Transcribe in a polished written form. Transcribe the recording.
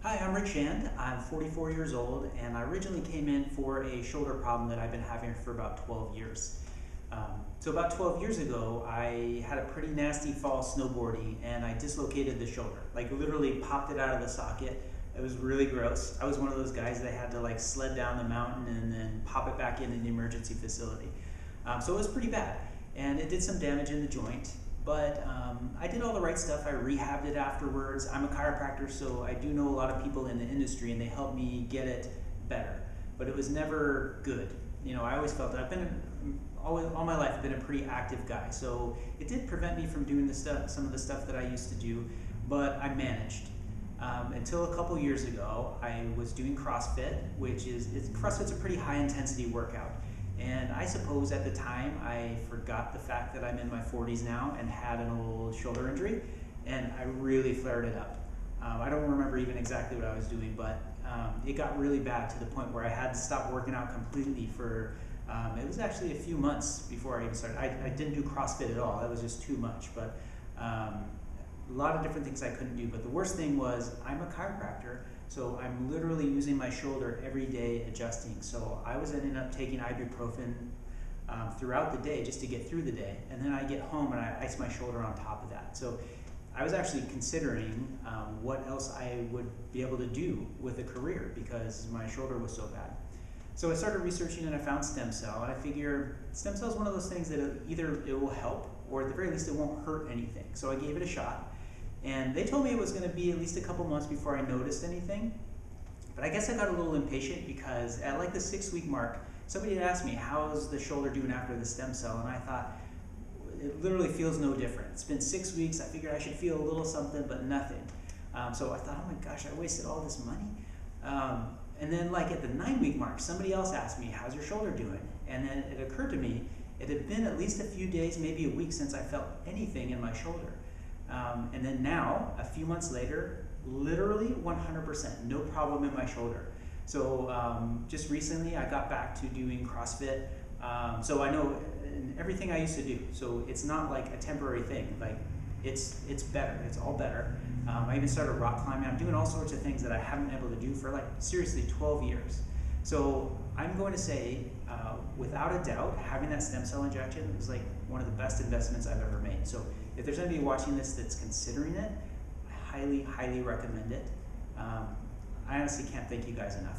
Hi, I'm Rick Shand. I'm 44 years old, and I originally came in for a shoulder problem that I've been having for about 12 years. So about 12 years ago, I had a pretty nasty fall snowboarding, and I dislocated the shoulder, like literally popped it out of the socket. It was really gross. I was one of those guys that had to like sled down the mountain and then pop it back into the emergency facility. So it was pretty bad, and it did some damage in the joint. But I did all the right stuff. I rehabbed it afterwards. I'm a chiropractor, so I do know a lot of people in the industry, and they helped me get it better. But it was never good. You know, I always felt that all my life I've been a pretty active guy, so it did prevent me from doing some of the stuff that I used to do. But I managed until a couple years ago. I was doing CrossFit, CrossFit's a pretty high intensity workout. And I suppose at the time I forgot the fact that I'm in my 40s now and had an old shoulder injury, and I really flared it up. I don't remember even exactly what I was doing, but it got really bad to the point where I had to stop working out completely for, it was actually a few months before I even started. I didn't do CrossFit at all. That was just too much, but a lot of different things I couldn't do. But the worst thing was I'm a chiropractor, so I'm literally using my shoulder every day adjusting. So I was ending up taking ibuprofen throughout the day just to get through the day. And then I get home and I ice my shoulder on top of that. So I was actually considering what else I would be able to do with a career because my shoulder was so bad. So I started researching and I found stem cell, and I figure stem cell is one of those things that either it will help or at the very least it won't hurt anything. So I gave it a shot. And they told me it was going to be at least a couple months before I noticed anything. But I guess I got a little impatient because at like the 6-week mark, somebody had asked me, how's the shoulder doing after the stem cell? And I thought, it literally feels no different. It's been 6 weeks. I figured I should feel a little something, but nothing. So I thought, oh my gosh, I wasted all this money. And then like at the 9-week mark, somebody else asked me, how's your shoulder doing? And then it occurred to me, it had been at least a few days, maybe a week since I felt anything in my shoulder. And then now, a few months later, literally 100%, no problem in my shoulder. So just recently I got back to doing CrossFit. So I know everything I used to do. So it's not like a temporary thing. Like it's better, it's all better. I even started rock climbing. I'm doing all sorts of things that I haven't been able to do for like seriously 12 years. So I'm going to say, without a doubt, having that stem cell injection was like one of the best investments I've ever made. So if there's anybody watching this that's considering it, I highly, highly recommend it. I honestly can't thank you guys enough.